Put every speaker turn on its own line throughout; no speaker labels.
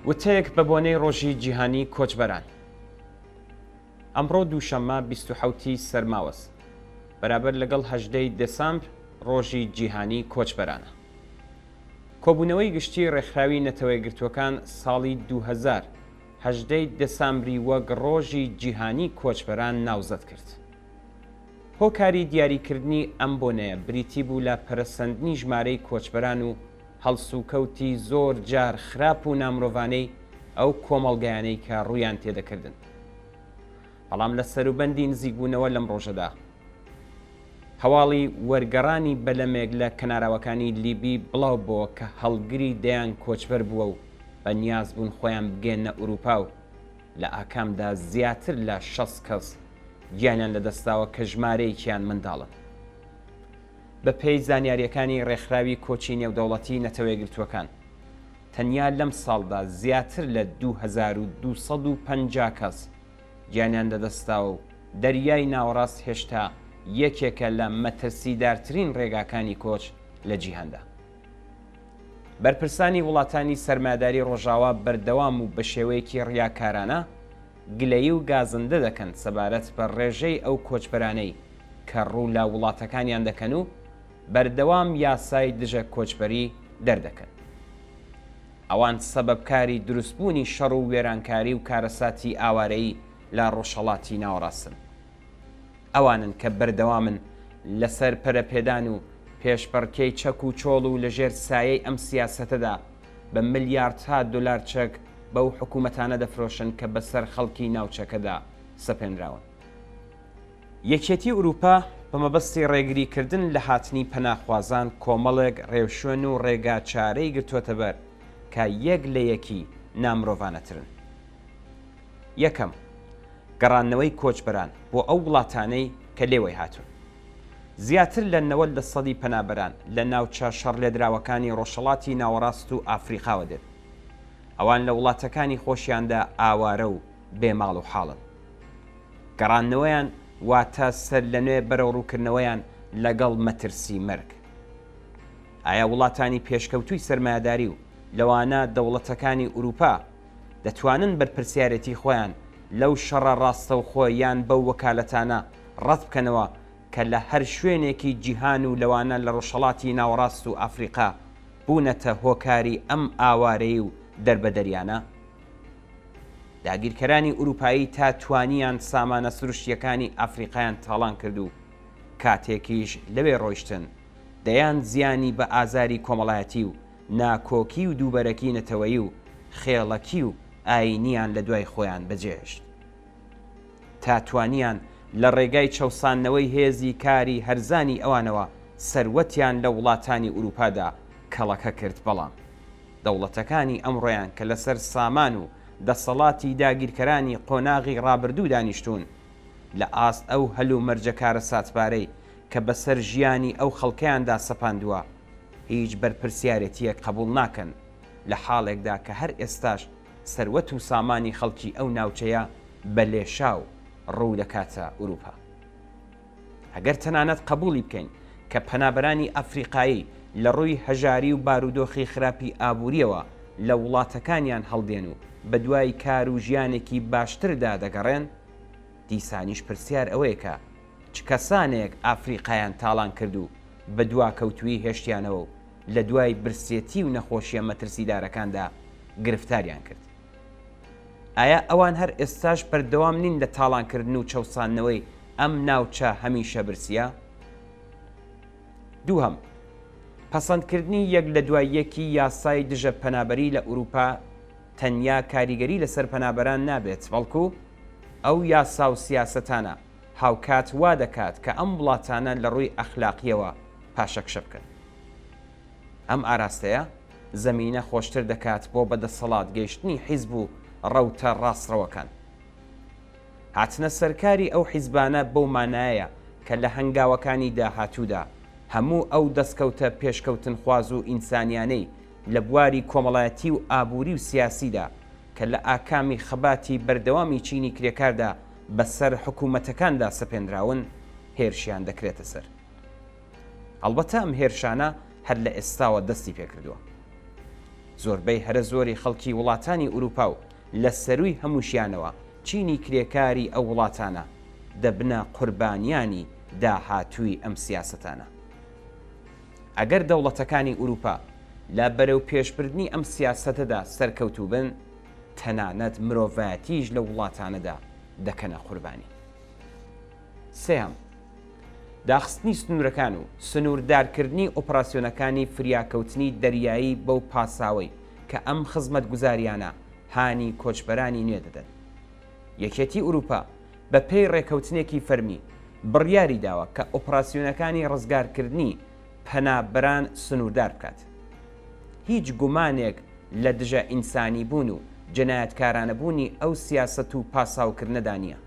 وتەیەک بە بۆنەی ڕۆژی جیهانی کۆچبەران. ئەمڕۆ دووشەممە 27 سەرماوەست بەرابەر لەگەڵ 18 دەسامبر ڕۆژی جیهانی کۆچبەرانە. کۆبوونەوەی گشتی ڕێکخراوی نەتەوەی گرتوەکان ساڵی 2000 18 دەسامبری وەک ڕۆژی جیهانی کۆچبەران ناوزەت کرد. هۆکاری دیاریکردنی ئەم بۆنەیە بریتی بوو لە پەرەسەندنی ژمارەی کۆچبەران و هەڵسوکەوتی زۆر جار خراپ و نامرۆڤانەی ئەو کۆمەڵگەیانەی کە ڕوویان تێدەکردن. بەڵام لە سەروبەندی نزیکبوونەوە لەم ڕۆژەدا هەواڵی وەرگەڕانی بەلەمێک لە کەناراوەکانی لیبی بڵاو بووە کە هەڵگری دەیان کۆچبەر بووە و بە نیاز بوون خۆیان بگێنە ئوروپا و لە ئاکامدا زیاتر لە 60 کەس گیانیان لەدەستاوە کە ژمارەیەکیان منداڵن. بە پێی زانیاریەکانی ڕێکخراوی کۆچی نێودەوڵەتی نەتەوەی گرتووەکان تەنیا لەم ساڵدا زیاتر لە 2250 کەس گیانیان لەدەستاوە و دەریای ناوەڕاست هێشتا یەکێکە لە مەترسیدارترین ڕێگاکانی کۆچ لە جیهاندا. بەرپرسانی وڵاتانی سەرمایه‌داری ڕۆژاوا بەردەوام و بە شێوەیەکی ڕیاکارانە گلەیی و گازندە دەکەن سەبارەت بە ڕێژەی ئەو کۆچبەرانەی کە ڕوو لە وڵاتەکانیان دەکەن و بەردەوام یاسای دژە کۆچبەری دەردەکەن. ئەوان سەبەبکاری دروستبوونی شەڕ و وێرانکاری و کارەساتی ئاوارەیی لە ڕۆژهەڵاتی ناوەڕاستن. ئەوانن کە بەردەوامن لەسەر پەرەپێدان و پێشبڕکێی چەک و چۆڵ و لەژێر سایەی ئەم سیاسەتەدا بە ملیاردها دلار چەک بەو حکوومەتانە دەفرۆشن کە بەسەر خەڵکی ناوچەکەدا سەپێنراون. یەکێتی ئوروپا بە مەبەستی ڕێگریکردن لە هاتنی پەناخوازان کۆمەڵێک ڕێوشوێن و ڕێگا چارەی گرتووەتە بەر کە یەک لە یەکی نامرۆڤانەترن. یەکەم، گەڕانەوەی کۆچبەران بۆ ئەو وڵاتانەی کە لێوەی هاتوون. زیاتر لە 90% پەنابەران لە ناوچە شەڕلێدراوەکانی ڕۆژهەڵاتی ناوەڕاست و ئافریقاوە دێت. ئەوان لە وڵاتەکانی خۆشیاندا ئاوارە و بێماڵ و حاڵن. گەڕانەوەیان واتە سەر لە نوێ بەرەو ڕووکردنەوەیان لەگەڵ مەترسی مەرگ. ئایا وڵاتانی پێشکەوتووی سەرمایه‌داری و لەوانە دەوڵەتەکانی ئوروپا دەتوانن بەرپرسیارەتی خۆیان لەو شەڕە ڕاستەوخۆ یان بەو وەکالەتانە ڕەت بکەنەوە کە لە هەر شوێنێکی جیهان و لەوانە لە ڕۆژهەڵاتی ناوەڕاست و ئافریقا بوونەتە هۆکاری ئەم ئاوارەی و دەربەدەریانە؟ داگیرکەرانی ئوروپایی تا توانیان سامانە سروشتیەکانی ئافریقایان تاڵان کرد و کاتێکیش لەوێ ڕۆیشتن دەیان زیانی بە ئازاری کۆمەڵایەتی و ناکۆکی و دووبەرەکی نەتەوەیی و خێڵەکی و ئاینیان لە دوای خۆیان بەجێهێشت. تا توانیان لە ڕێگای چەوسانەوەی هێزی کاری هەرزانی ئەوانەوە سەروەتیان لە وڵاتانی ئوروپادا کەڵەکە کرد. بەڵام دەوڵەتەکانی ئەمڕۆیان کە لەسەر سامان و دەسەڵاتی داگیرکەرانی قۆناغی ڕابردوو دانیشتون لە ئاست ئەو هەلو مەرجەکارە ساتبارەی کە بەسەر ژیانی ئەو خەڵکەیاندا سەپاندووە هیچ بەرپرسیارەتیەک قبول ناکەن لە حاڵێکدا کە هەر ئێستاش سەروەت و سامانی خەڵکی ئەو ناوچەیە بە لێشاو ڕوو دەکاتە ئوروپا. ئەگەر تەنانەت قبولی بکەین کە پەنابەرانی ئەفریقایی لە ڕووی هەژاری و بارودۆخی خراپی ئابووریەوە لە وڵاتەکانیان هەڵدێن و بە دوای کار و ژیانێکی باشتردا دەگەڕێن، دیسانیش پرسیار ئەوەیە کە چ کەسانێک ئافریقایان تاڵان کرد و بە دواکەوتوی هێشتیانەوە و لە دوای برسێتی و نەخۆشیە مەترسیدارەکاندا گرفتاریان کرد. ئایا ئەوان هەر ئێستاش بەردەوام نین لە تاڵانکردن و چەوسانەوەی ئەم ناوچە هەمیشە برسیە؟ دووهەم، پەسەندکردنی یەک لە دوای یەکی یاسای دژە پەنابەری لە ئوروپا تەنیا کاریگەری لەسەر پەنابەران نابێت، بەڵکو ئەو یاسا و سیاسەتانە هاوکات وا دەکات کە ئەم وڵاتانە لە ڕووی ئەخلاقیەوە پاشەکشە بکەن. ئەم ئاراستەیە زەمینە خۆشتر دەکات بۆ بەدەسەڵات گەیشتنی حیزب و ڕەوتە ڕاستڕەوەکان. هاتنە سەرکاری ئەو حیزبانە بەو مانایە کە لە هەنگاوەکانی داهاتوودا هەموو ئەو دەستکەوتە پێشکەوتن خواز و ئینسانیانەی لە بواری کۆمەڵایەتی و ئابووری و سیاسیدا کە لە ئاکامی خەباتی بەردەوامی چینی کرێکاردا بەسەر حکوومەتەکاندا سەپێنراون هێرشیان دەکرێتە سەر. ئەلبەتە ئەم هێرشانە هەر لە ئێستاوە دەستی پێکردووە. زۆربەی هەرە زۆری خەڵکی وڵاتانی ئوروپا و لە سەروی هەمووشیانەوە چینی کرێکاری ئەو وڵاتانە دەبنە قوربانیانی داهاتووی ئەم سیاسەتانە. ئەگەر دەوڵەتەکانی ئوروپا لە بەرەو پێشبردنی ئەم سیاسەتەدا سەرکەوتوو بن، تەنانەت مرۆڤایەتیش لە وڵاتانەدا دەکەنە قوربانی. سێهەم، داخستنی سنوورەکان و سنووردارکردنی ئۆپراسیۆنەکانی فریاکەوتنی دەریایی بەو پاساوەی کە ئەم خزمەت گوزاریانە هانی کۆچبەرانی نوێ دەدەن. یەکێتی ئوروپا بە پێی ڕێکەوتنێکی فەرمی بڕیاری داوە کە ئۆپراسیۆنەکانی ڕزگارکردنی پەنابەران سنووردار بکات. هیچ گومانێک لە دژە ئینسانی بوون و جەنایەتکارانەبوونی ئەو سیاسەت و پاساوکردنەدا نییە.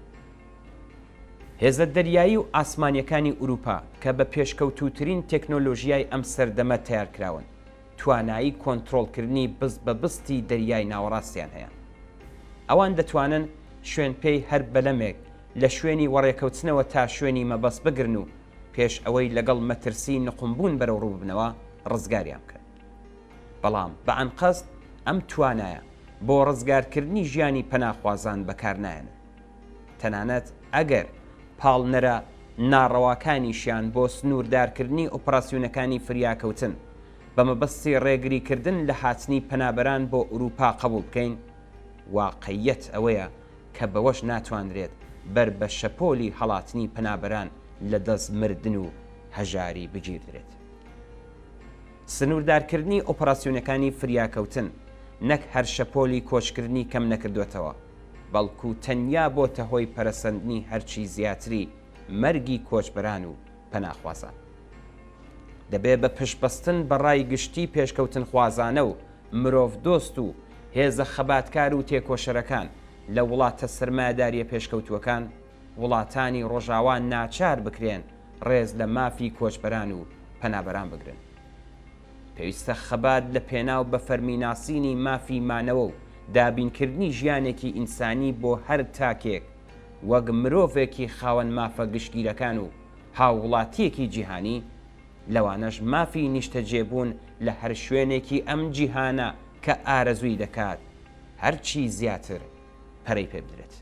هێزە دەریایی و ئاسمانیەکانی ئوروپا کە بە پێشکەوتووترین تەکنۆلۆژیای ئەم سەردەمە تیارکراون، توانایی کۆنتڕۆڵکردنی بست بە بستی دەریای ناوەڕاستیان هەیە. ئەوان دەتوانن شوێن پێی هەر بەلەمێک لە شوێنی وەڕێکەوتنەوە تا شوێنی مەبەست بگرن و پێش ئەوەی لەگەڵ مەترسی نقمبوون بەرەو ڕووبنەوە ڕزگاریان بکەن. بەڵام بە ئەنقەست ئەم توانایە بۆ ڕزگارکردنی ژیانی پەناخوازان بەکارنایەنە. تەنانەت ئەگەر پاڵنەرە ناڕەواکانیشیان بۆ سنووردارکردنی ئۆپراسیۆنەکانی فریاکەوتن بە مەبەستی ڕێگریکردن لە هاتنی پەنابەران بۆ ئوروپا قبول بکەین، واقعیەت ئەوەیە کە بەوەش ناتوانرێت بەر بە شەپۆلی هەڵاتنی پەنابەران لە دەست مردن و هەژاری بگیردرێت. سنووردارکردنی ئۆپراسیۆنەکانی فریاکەوتن نەک هەر شەپۆلی کۆچکردنی کەم نەکردوێتەوە، بەڵکو تەنیا بۆتە هۆی پەرەسەندنی هەرچی زیاتری مەرگی کۆچبەران و پەناخوازان. دەبێت بە پشتبەستن بە ڕای گشتی پێشکەوتن خوازانە و مرۆڤ دۆست و هێزە خەباتکار و تێکۆشەرەکان لە وڵاتە سەرمایەداریە پێشکەوتووەکان وڵاتانی ڕۆژاوان ناچار بکرێن ڕێز لە مافی کۆچبەران و پەنابەران بگرن. پێویستە خەبات لە پێناو بە فەرمیناسینی مافی مانەوە و دابینکردنی ژیانێکی ئینسانی بۆ هەر تاکێک وەک مرۆڤێکی خاوەن مافە گشتگیرەکان و هاوڵاتیەکی جیهانی، لەوانەش مافی نیشتەجێبوون لە هەر شوێنێکی ئەم جیهانە کە ئارەزووی دەکات هەرچی زیاتر پەرەی پێ بدرێت.